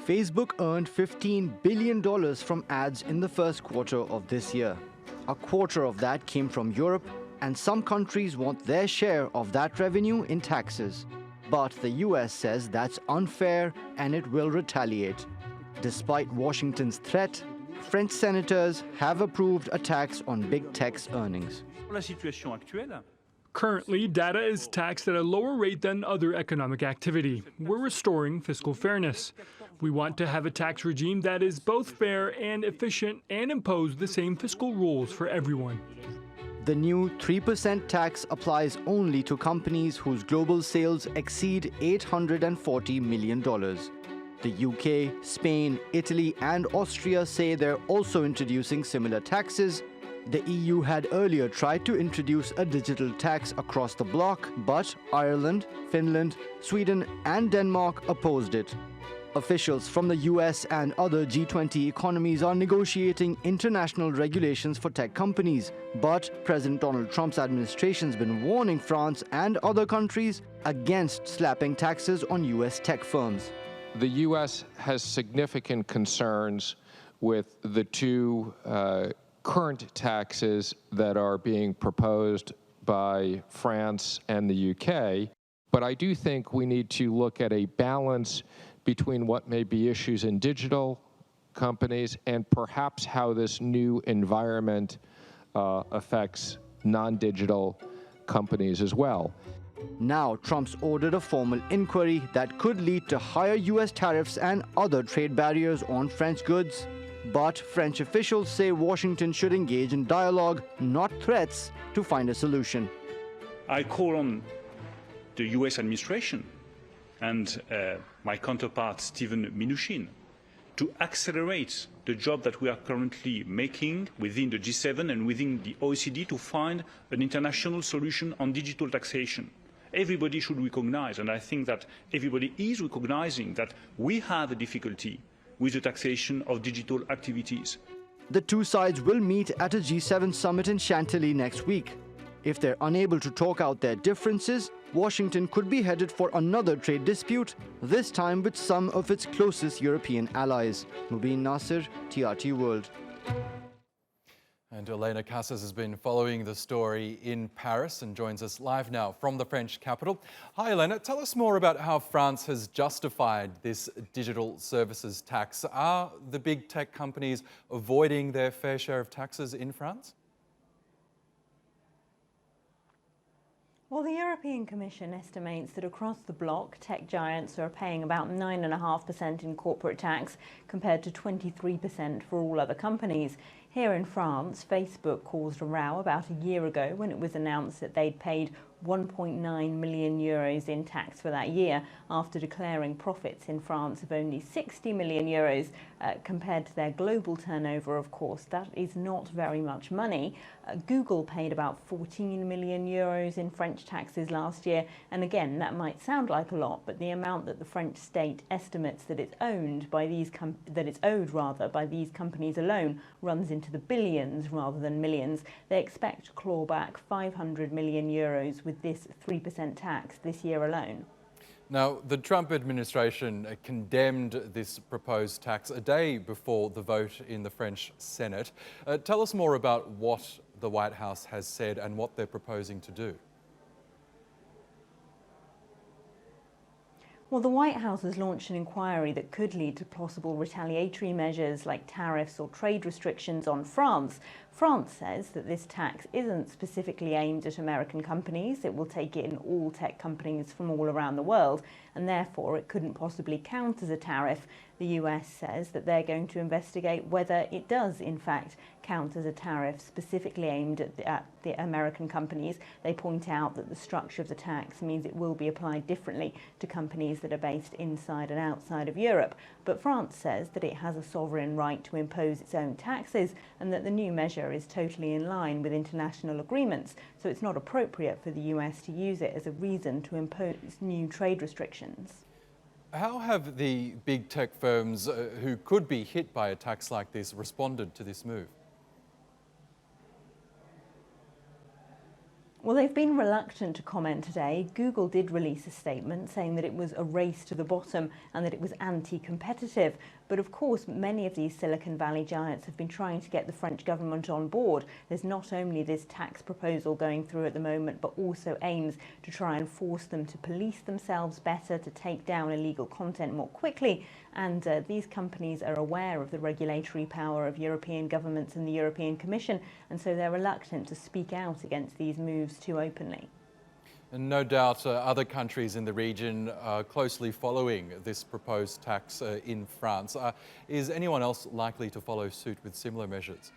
Facebook earned $15 billion from ads in the first quarter of this year. A quarter of that came from Europe, and some countries want their share of that revenue in taxes. But the US says that's unfair and it will retaliate. Despite Washington's threat, French senators have approved a tax on big tech's earnings. Currently, data is taxed at a lower rate than other economic activity. We're restoring fiscal fairness. We want to have a tax regime that is both fair and efficient and impose the same fiscal rules for everyone. The new 3% tax applies only to companies whose global sales exceed $840 million. The UK, Spain, Italy, and Austria say they're also introducing similar taxes. The EU had earlier tried to introduce a digital tax across the bloc, but Ireland, Finland, Sweden, and Denmark opposed it. Officials from the US and other G20 economies are negotiating international regulations for tech companies, but President Donald Trump's administration's been warning France and other countries against slapping taxes on US tech firms. The US has significant concerns with the two current taxes that are being proposed by France and the UK, but I do think we need to look at a balance between what may be issues in digital companies and perhaps how this new environment affects non-digital companies as well. Now, Trump's ordered a formal inquiry that could lead to higher US tariffs and other trade barriers on French goods. But French officials say Washington should engage in dialogue, not threats, to find a solution. I call on the US administration and my counterpart, Steven Mnuchin, to accelerate the job that we are currently making within the G7 and within the OECD to find an international solution on digital taxation. Everybody should recognize, and I think that everybody is recognizing, that we have a difficulty with the taxation of digital activities. The two sides will meet at a G7 summit in Chantilly next week. If they're unable to talk out their differences, Washington could be headed for another trade dispute, this time with some of its closest European allies. Mubin Nasir, TRT World. And Elena Casas has been following the story in Paris and joins us live now from the French capital. Hi Elena, tell us more about how France has justified this digital services tax. Are the big tech companies avoiding their fair share of taxes in France? Well, the European Commission estimates that across the bloc, tech giants are paying about 9.5% in corporate tax compared to 23% for all other companies. Here in France, Facebook caused a row about a year ago when it was announced that they'd paid 1.9 million euros in tax for that year after declaring profits in France of only 60 million euros compared to their global turnover. Of course, that is not very much money. Google paid about 14 million euros in French taxes last year, and again, that might sound like a lot, but the amount that the French state estimates that it's owed by these companies alone runs into the billions rather than millions. They expect to claw back 500 million euros with this 3% tax this year alone. Now, the Trump administration condemned this proposed tax a day before the vote in the French Senate. Tell us more about what the White House has said and what they're proposing to do. Well, the White House has launched an inquiry that could lead to possible retaliatory measures like tariffs or trade restrictions on France. France says that this tax isn't specifically aimed at American companies. It will take it in all tech companies from all around the world, and therefore it couldn't possibly count as a tariff. The US says that they're going to investigate whether it does, in fact, count as a tariff specifically aimed at the American companies. They point out that the structure of the tax means it will be applied differently to companies that are based inside and outside of Europe. But France says that it has a sovereign right to impose its own taxes and that the new measure is totally in line with international agreements, so it's not appropriate for the US to use it as a reason to impose new trade restrictions. How have the big tech firms who could be hit by a tax like this responded to this move? Well, they've been reluctant to comment today. Google did release a statement saying that it was a race to the bottom and that it was anti-competitive. But of course, many of these Silicon Valley giants have been trying to get the French government on board. There's not only this tax proposal going through at the moment, but also aims to try and force them to police themselves better, to take down illegal content more quickly. And these companies are aware of the regulatory power of European governments and the European Commission, and so they're reluctant to speak out against these moves too openly. And no doubt other countries in the region are closely following this proposed tax in France. Is anyone else likely to follow suit with similar measures?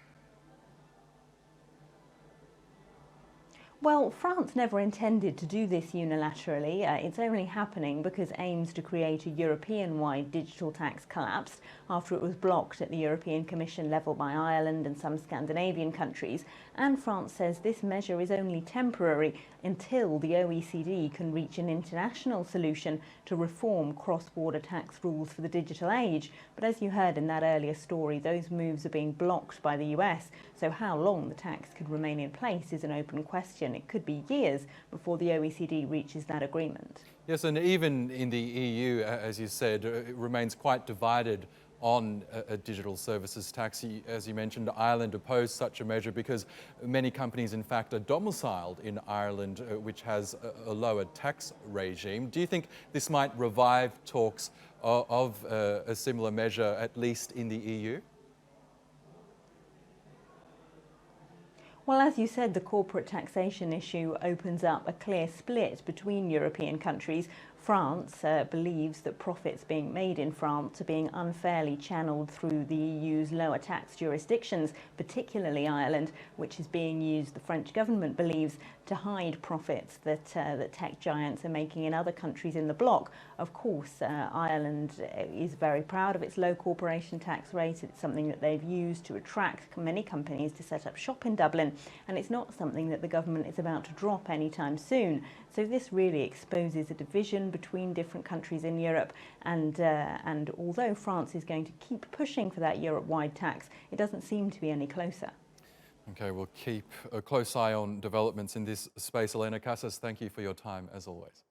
Well, France never intended to do this unilaterally. It's only happening because aims to create a European-wide digital tax collapsed after it was blocked at the European Commission level by Ireland and some Scandinavian countries. And France says this measure is only temporary until the OECD can reach an international solution to reform cross-border tax rules for the digital age. But as you heard in that earlier story, those moves are being blocked by the US. So how long the tax could remain in place is an open question. It could be years before the OECD reaches that agreement. Yes, and even in the EU, as you said, it remains quite divided on a digital services tax. As you mentioned, Ireland opposed such a measure because many companies, in fact, are domiciled in Ireland, which has a lower tax regime. Do you think this might revive talks of a similar measure, at least in the EU? Well, as you said, the corporate taxation issue opens up a clear split between European countries. France believes that profits being made in France are being unfairly channeled through the EU's lower tax jurisdictions, particularly Ireland, which is being used, the French government believes, to hide profits that tech giants are making in other countries in the bloc. Of course, Ireland is very proud of its low corporation tax rate. It's something that they've used to attract many companies to set up shop in Dublin, and it's not something that the government is about to drop anytime soon. So this really exposes a division between different countries in Europe, and although France is going to keep pushing for that Europe-wide tax, it doesn't seem to be any closer. Okay, we'll keep a close eye on developments in this space. Elena Casas, thank you for your time as always.